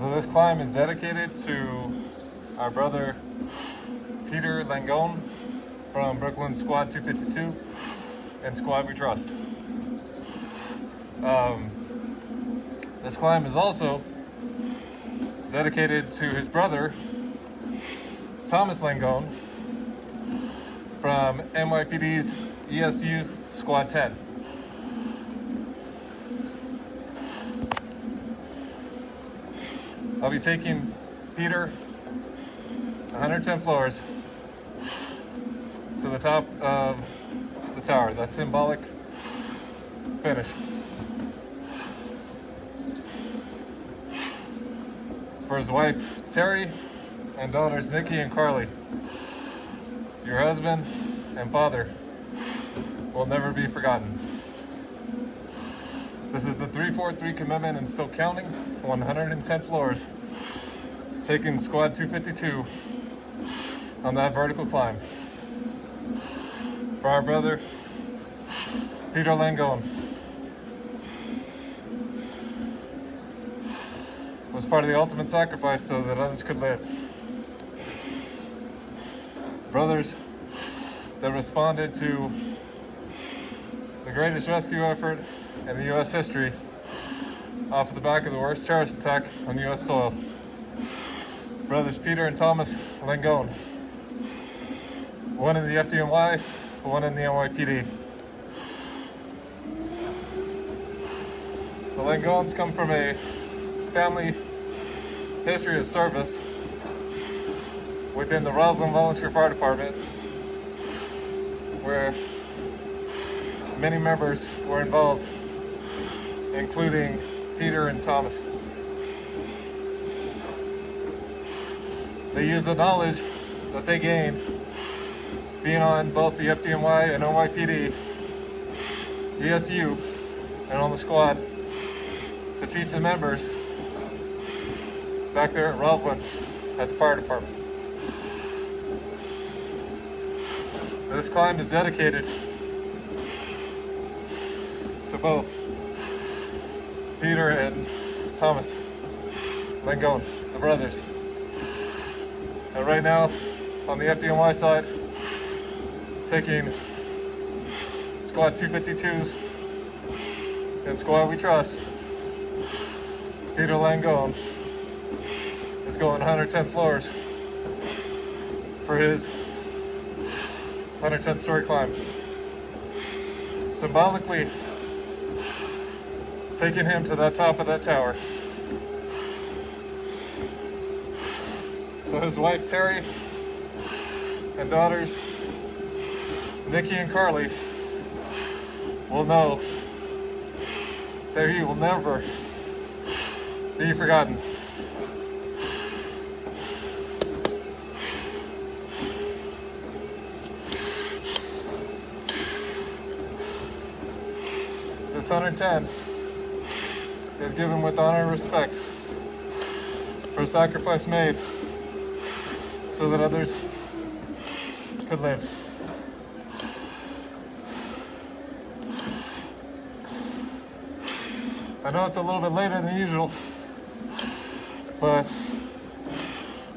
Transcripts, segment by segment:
So this climb is dedicated to our brother Peter Langone from Brooklyn Squad 252 and Squad We Trust. This climb is also dedicated to his brother Thomas Langone from NYPD's ESU Squad 10. I'll be taking Peter 110 floors to the top of the tower. That symbolic finish. For his wife Terry and daughters Nikki and Carly, your husband and father will never be forgotten. This is the 343 commitment and still counting, 110 floors, taking Squad 252 on that vertical climb. For our brother, Peter Langone, was part of the ultimate sacrifice so that others could live. Brothers that responded to the greatest rescue effort in the U.S. history off the back of the worst terrorist attack on U.S. soil. Brothers Peter and Thomas Langone, one in the FDNY, one in the NYPD. The Langones come from a family history of service within the Roslyn Volunteer Fire Department, where many members were involved, including Peter and Thomas. They used the knowledge that they gained being on both the FDNY and NYPD, ESU, and on the squad to teach the members back there at Roslyn at the fire department. This climb is dedicated to both Peter and Thomas Langone, the brothers. And right now, on the FDNY side, taking Squad 252s and Squad We Trust, Peter Langone is going 110 floors for his 110-story climb. Symbolically taking him to the top of that tower. So his wife Terry and daughters Nikki and Carly will know that he will never be forgotten. This 110 is given with honor and respect for sacrifice made so that others could live. I know it's a little bit later than usual, but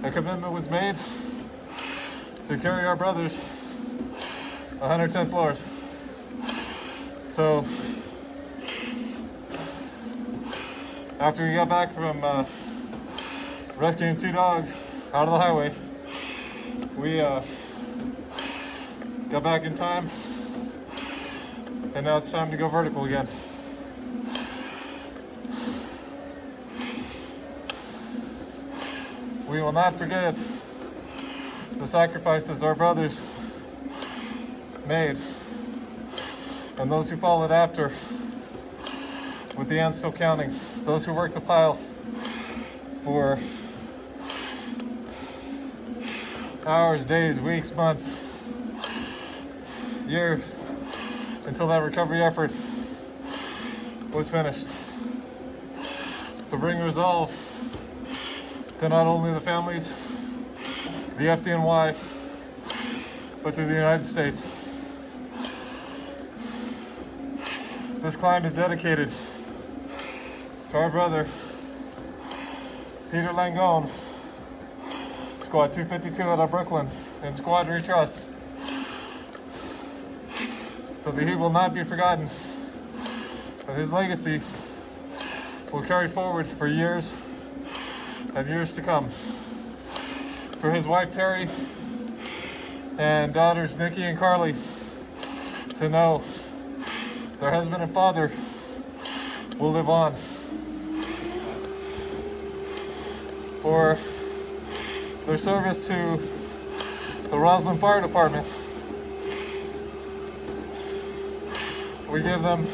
a commitment was made to carry our brothers 110 floors. So after we got back from rescuing 2 dogs out of the highway, we got back in time, and now it's time to go vertical again. We will not forget the sacrifices our brothers made and those who followed after, with the ends still counting. Those who worked the pile for hours, days, weeks, months, years, until that recovery effort was finished. To bring resolve to not only the families, the FDNY, but to the United States. This climb is dedicated to our brother, Peter Langone, Squad 252 out of Brooklyn, and Squad Retrust, so that he will not be forgotten, but his legacy will carry forward for years and years to come. For his wife Terry and daughters Nikki and Carly to know their husband and father will live on. For their service to the Roslyn Fire Department, we give them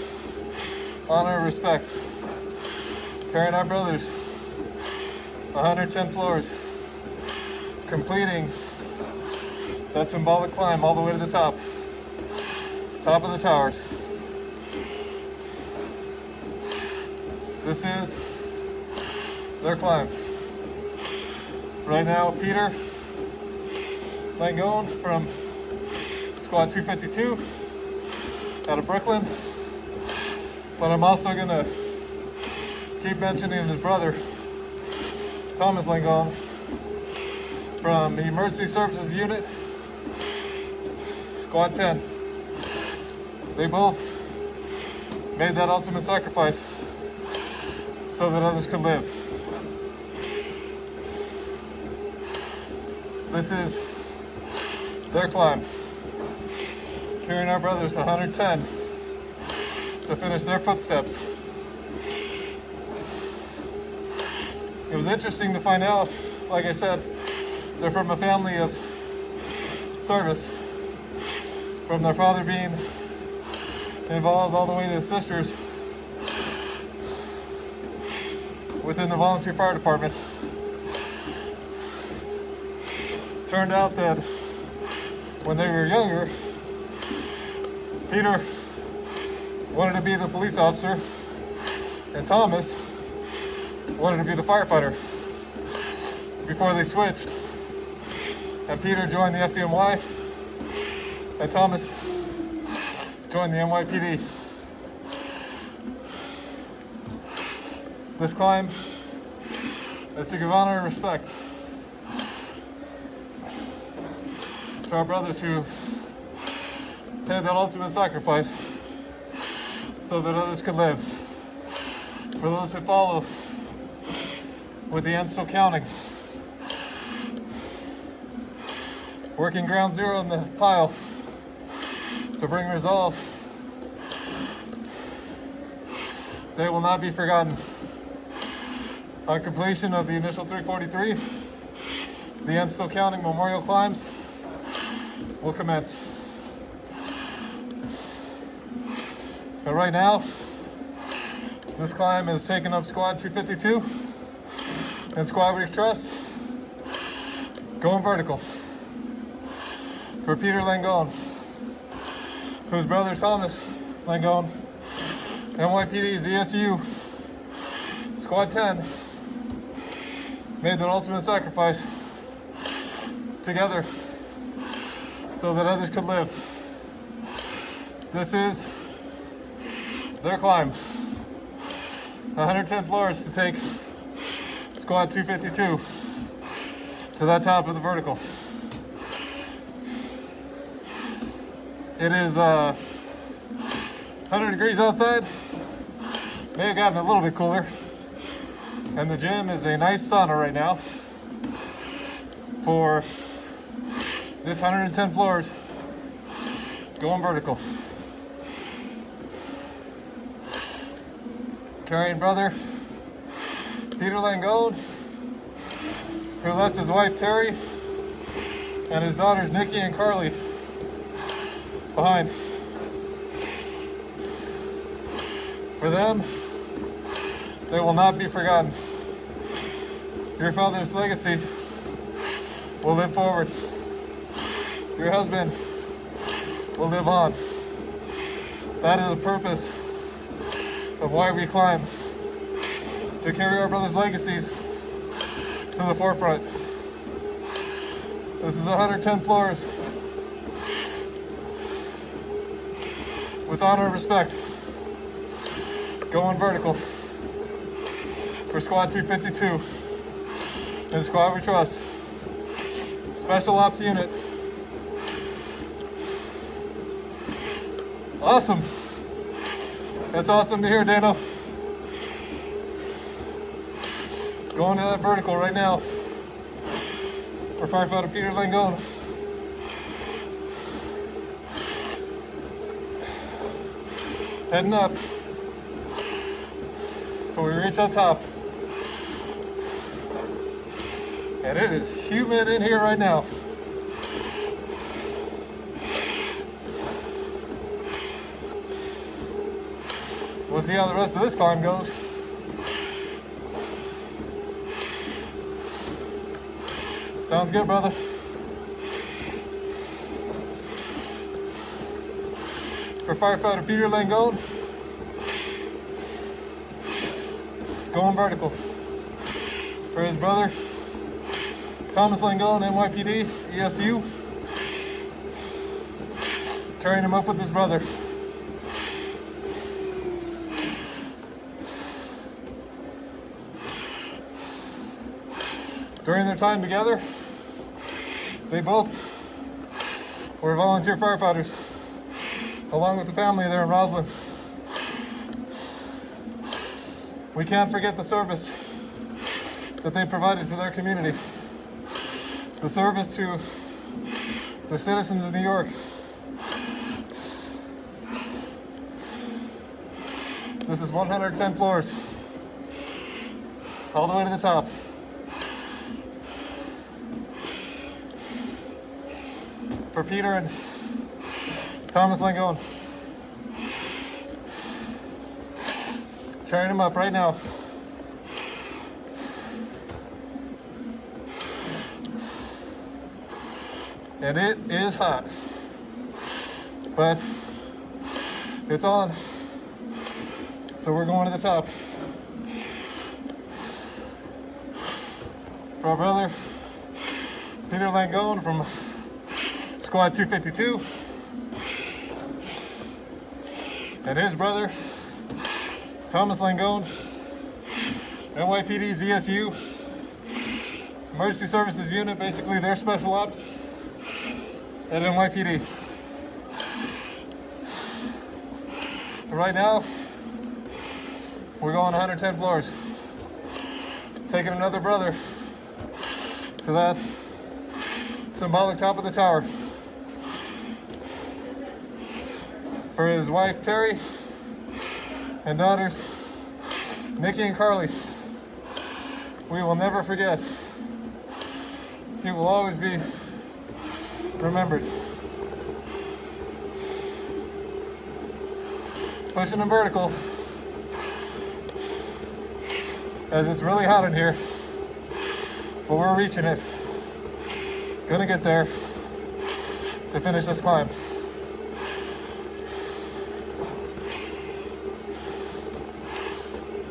honor and respect, carrying our brothers 110 floors, completing that symbolic climb all the way to the top of the towers. This is their climb. Right now, Peter Langone from Squad 252 out of Brooklyn, but I'm also gonna keep mentioning his brother, Thomas Langone, from the Emergency Services Unit, Squad 10. They both made that ultimate sacrifice so that others could live. This is their climb, carrying our brothers 110 to finish their footsteps. It was interesting to find out, like I said, they're from a family of service, from their father being involved all the way to the sisters within the volunteer fire department. Turned out that when they were younger, Peter wanted to be the police officer and Thomas wanted to be the firefighter before they switched. And Peter joined the FDNY and Thomas joined the NYPD. This climb is to give honor and respect to our brothers who paid that ultimate sacrifice so that others could live. For those who follow, with the end still counting, working ground zero in the pile to bring resolve, they will not be forgotten. On completion of the initial 343, the end still counting memorial climbs will commence. But right now, this climb is taking up Squad 252 and Squad Retrust, going vertical. For Peter Langone, whose brother Thomas Langone, NYPD's ESU, Squad 10, made that ultimate sacrifice together so that others could live. This is their climb. 110 floors to take Squad 252 to that top of the vertical. It is 100 degrees outside. May have gotten a little bit cooler. And the gym is a nice sauna right now for this 110 floors going vertical. Carrying brother Peter Langone, who left his wife Terry and his daughters Nikki and Carly behind. For them, they will not be forgotten. Your father's legacy will live forward. Your husband will live on. That is the purpose of why we climb, to carry our brothers' legacies to the forefront. This is 110 floors with honor and respect, going vertical for Squad 252 in Squad We Trust. Special Ops Unit. Awesome. That's awesome to hear, Dano. Going to that vertical right now for firefighter Peter Langone. Heading up till we reach that top. And it is humid in here right now. We'll see how the rest of this climb goes. Sounds good, brother. For firefighter Peter Langone, going vertical. For his brother Thomas Langone, NYPD, ESU, carrying him up with his brother. During their time together, they both were volunteer firefighters, along with the family there in Roslyn. We can't forget the service that they provided to their community. The service to the citizens of New York. This is 110 floors, all the way to the top. For Peter and Thomas Langone. Carrying him up right now. And it is hot, but it's on. So we're going to the top. For our brother, Peter Langone from Squad 252, and his brother, Thomas Langone, NYPD ZSU, Emergency Services Unit, basically their special ops at NYPD. Right now, we're going 110 floors, taking another brother to that symbolic top of the tower. For his wife, Terry, and daughters, Nikki and Carly, we will never forget. He will always be remembered. Pushing him vertical, as it's really hot in here, but we're reaching it. Gonna get there to finish this climb.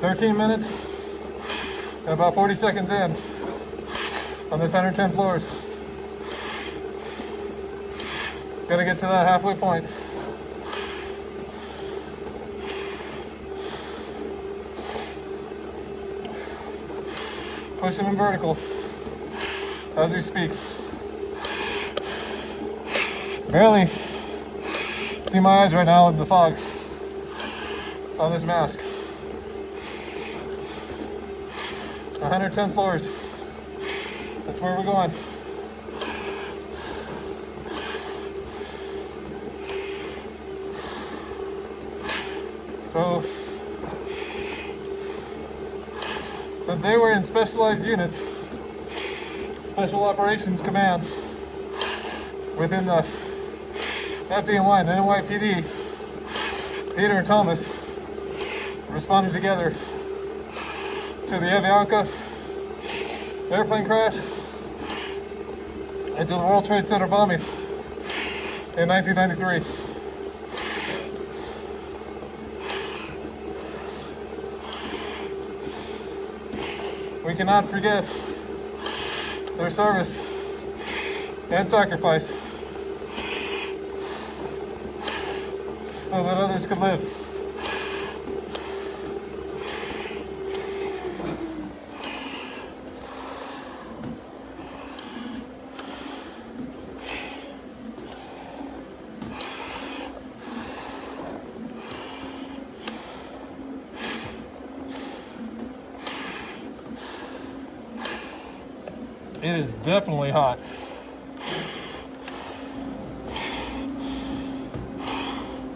13 minutes and about 40 seconds in on this 110 floors. Gotta get to that halfway point. Pushing him vertical as we speak. Barely see my eyes right now in the fog on this mask. 110 floors. That's where we're going. So, since they were in specialized units, Special Operations Command, within the FDNY and NYPD, Peter and Thomas responded together to the Avianca airplane crash and to the World Trade Center bombing in 1993. We cannot forget their service and sacrifice so that others could live. It is definitely hot.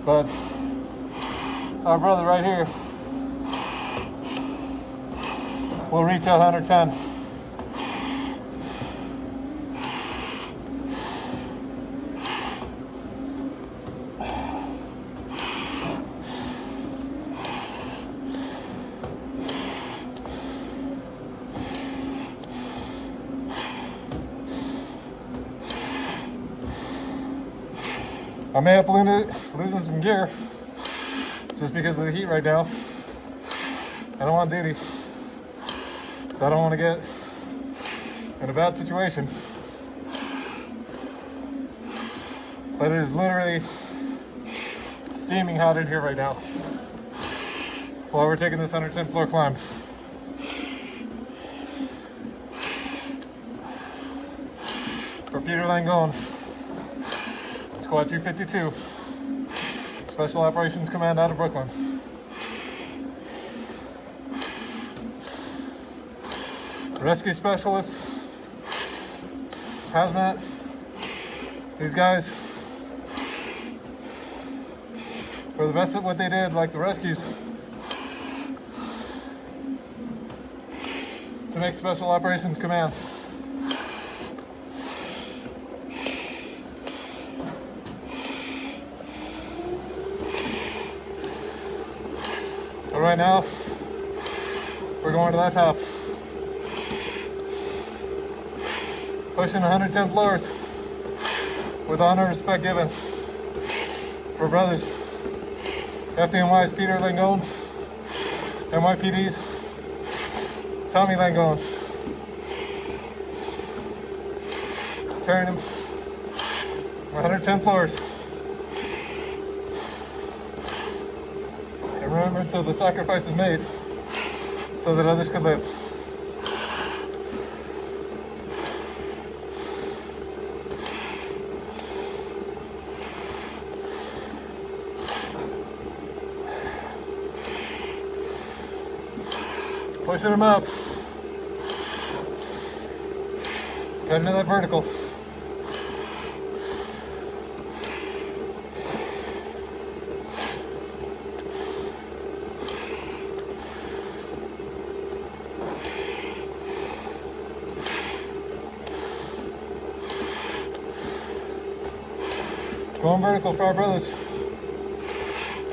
But our brother right here will retail 110. I may have losing some gear just because of the heat right now. I don't want duty, so I don't want to get in a bad situation. But it is literally steaming hot in here right now while we're taking this 110 floor climb. For Peter Langone, Squad 252, Special Operations Command out of Brooklyn. Rescue specialists, hazmat, these guys were the best at what they did, like the rescues, to make Special Operations Command. But right now, we're going to that top. Pushing 110 floors with honor and respect given for brothers FDNY's Peter Langone, NYPD's Tommy Langone, carrying him 110 floors in remembrance of the sacrifices made so that others could live. Pushing them up. Got into that vertical. Going vertical for our brothers.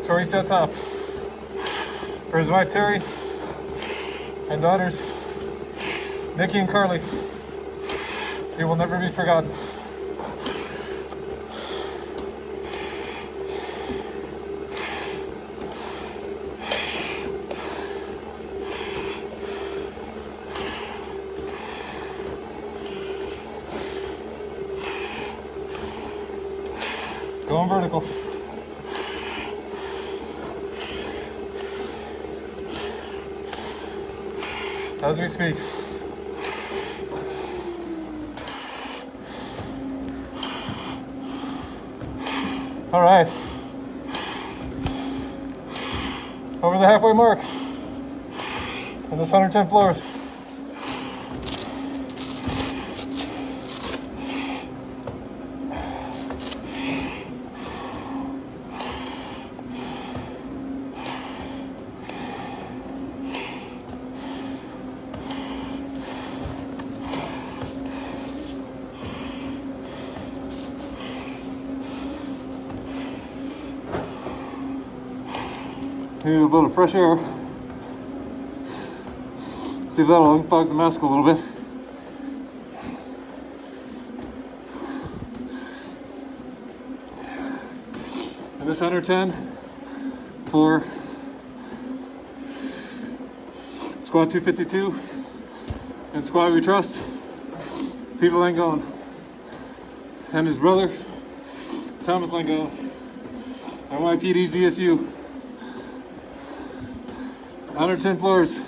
To reach that top. For his wife Terry and daughters Nikki and Carly. He will never be forgotten. Going vertical. As we speak. All right. Over the halfway mark on this 110 floors. Need a little bit of fresh air. See if that'll unfog the mask a little bit. And this 110 for Squad 252 and Squad We Trust, Peter Langone and his brother Thomas Langone, NYPD's ESU. 110 floors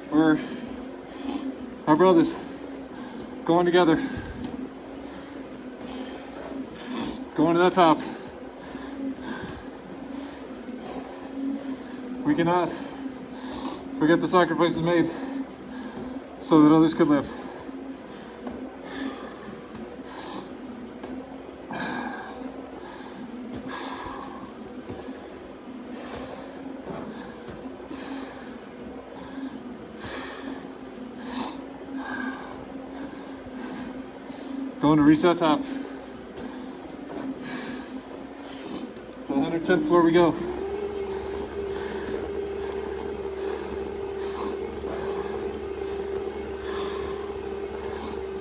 for our brothers going together, going to that top. We cannot forget the sacrifices made so that others could live. Going to reach that top. To the 110th floor we go.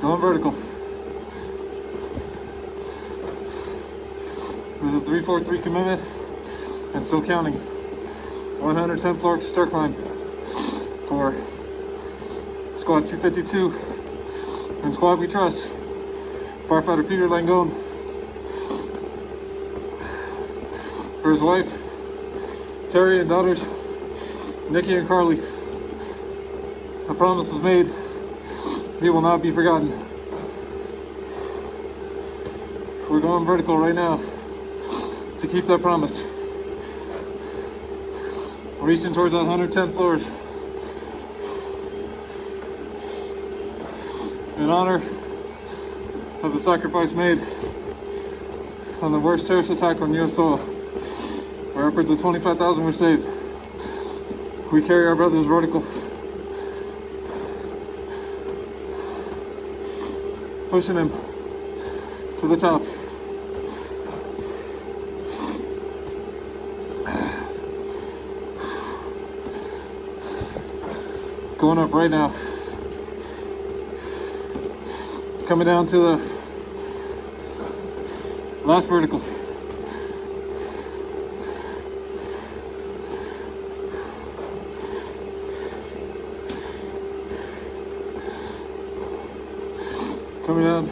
Going vertical. This is a 3-4-3 commitment and still counting. 110th floor start climb for squad 252 and squad we trust. Firefighter Peter Langone, for his wife, Terry, and daughters, Nikki and Carly. A promise was made. He will not be forgotten. We're going vertical right now to keep that promise. We're reaching towards that 110 floors. In honor of the sacrifice made on the worst terrorist attack on U.S. soil, where upwards of 25,000 were saved. We carry our brothers vertical, pushing him to the top. Going up right now. Coming down to the last vertical. Coming down.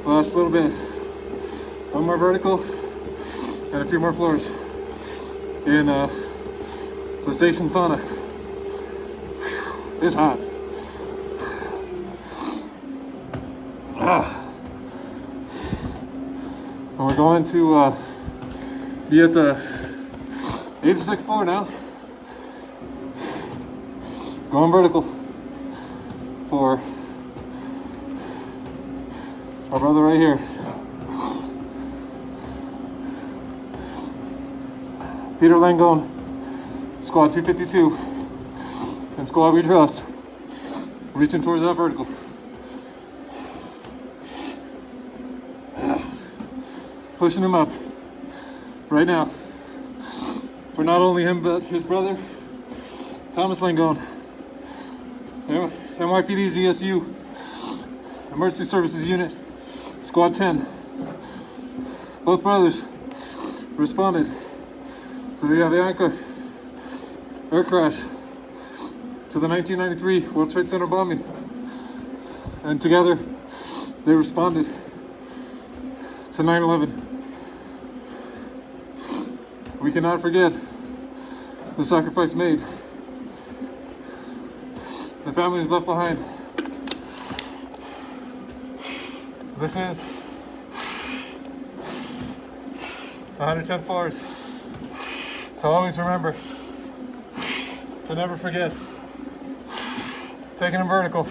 Last little bit. One more vertical and a few more floors in the station sauna. It's hot. And we're going to be at the 86th floor now. Going vertical for our brother right here. Peter Langone, squad 252, and squad we trust. Reaching towards that vertical. Pushing him up right now for not only him but his brother Thomas Langone, NYPD's ESU Emergency Services Unit, Squad 10. Both brothers responded to the Avianca air crash, to the 1993 World Trade Center bombing, and together they responded to 9/11. We cannot forget the sacrifice made, the families left behind. This is 110 floors to always remember, to never forget. Taking them vertical.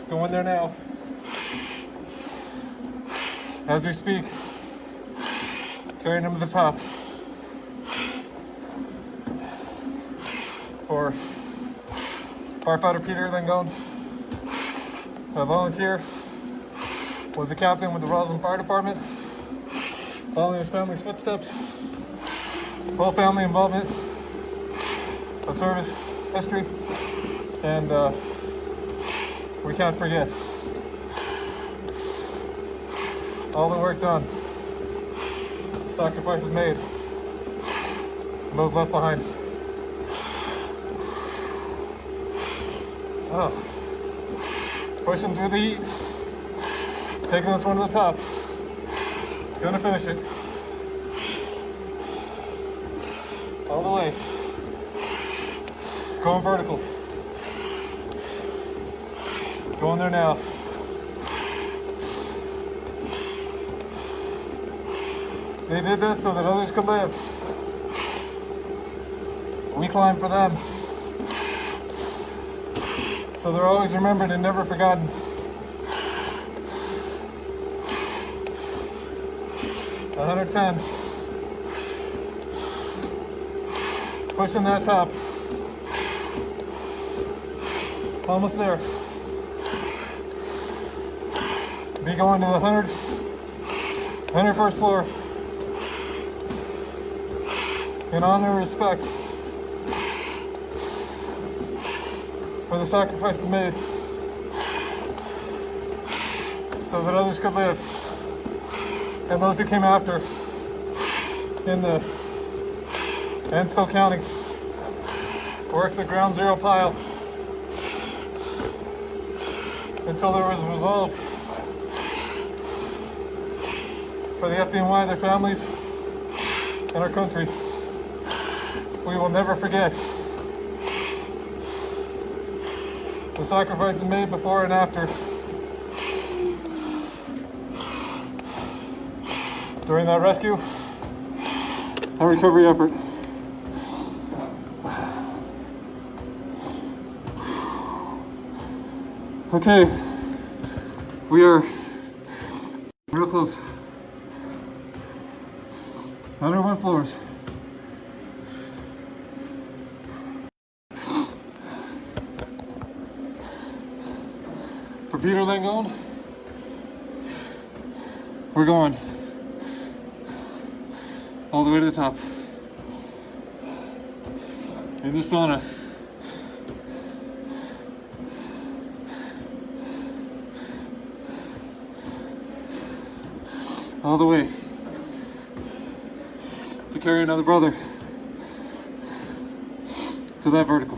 Going there now. As we speak. Carrying them to the top for firefighter Peter Langone, a volunteer, was a captain with the Roslyn Fire Department, following his family's footsteps, full family involvement, a service history, and we can't forget all the work done. Sacrifices made, and those left behind. Oh. Pushing through the heat, taking this one to the top. Gonna finish it. All the way. Going vertical. Going there now. They did this so that others could live. We climb for them. So they're always remembered and never forgotten. $110. Pushing that top. Almost there. Be going to the 101st floor. In honor and respect for the sacrifices made so that others could live, and those who came after in the and still counting worked the ground zero pile until there was a resolve for the FDNY, their families, and our country. We will never forget the sacrifices made before and after during that rescue and recovery effort. Okay, we are real close. 101 floors. For Peter Langone, we're going all the way to the top. In this sauna. All the way to carry another brother to that vertical.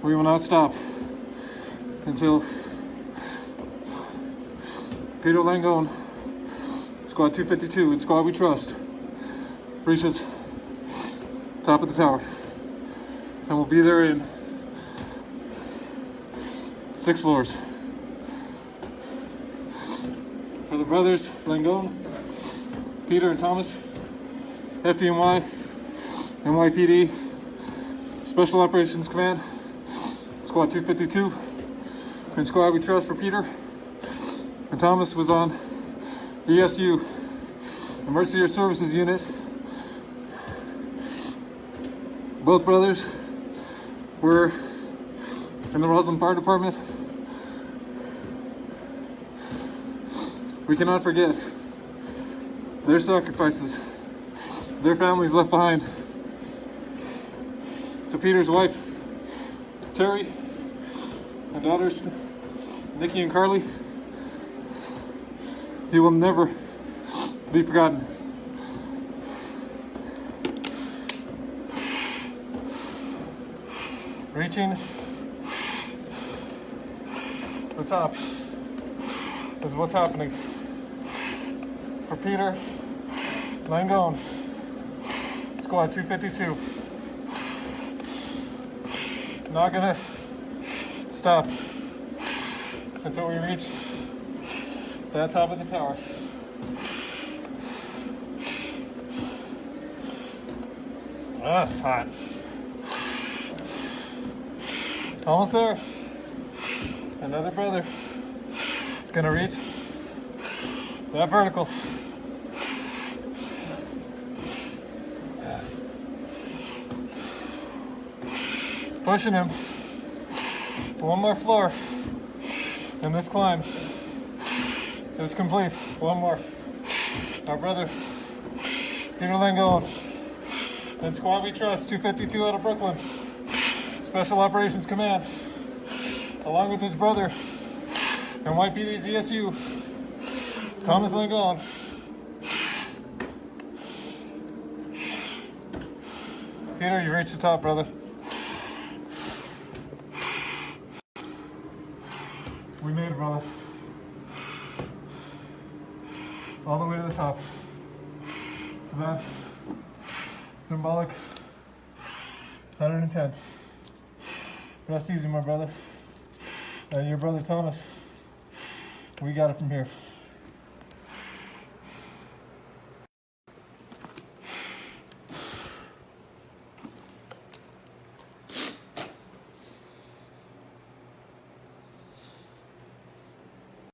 We will not stop until Peter Langone, Squad 252 and Squad We Trust, reaches top of the tower. And we'll be there in 6 floors. For the brothers Langone, Peter and Thomas, FDNY, NYPD, Special Operations Command, Squad 252, and Squad We Trust for Peter. And Thomas was on ESU, Emergency Air Services Unit. Both brothers were in the Roslyn Fire Department. We cannot forget their sacrifices, their families left behind. To Peter's wife, Terry, and daughters, Nikki and Carly, he will never be forgotten. Reaching the top is what's happening for Peter Langone, Squad 252. Not gonna stop until we reach that top of the tower. Ah, it's hot. Almost there. Another brother gonna reach that vertical. Pushing him. One more floor, and this climb is complete. One more. Our brother, Peter Langone, and Squad We Trust, 252 out of Brooklyn, Special Operations Command, along with his brother, and YPD's ESU, Thomas Langone. Peter, you reached the top, brother. We made it, brother. All the way to the top. To that symbolic 110th. Rest easy, my brother. Your brother Thomas. We got it from here.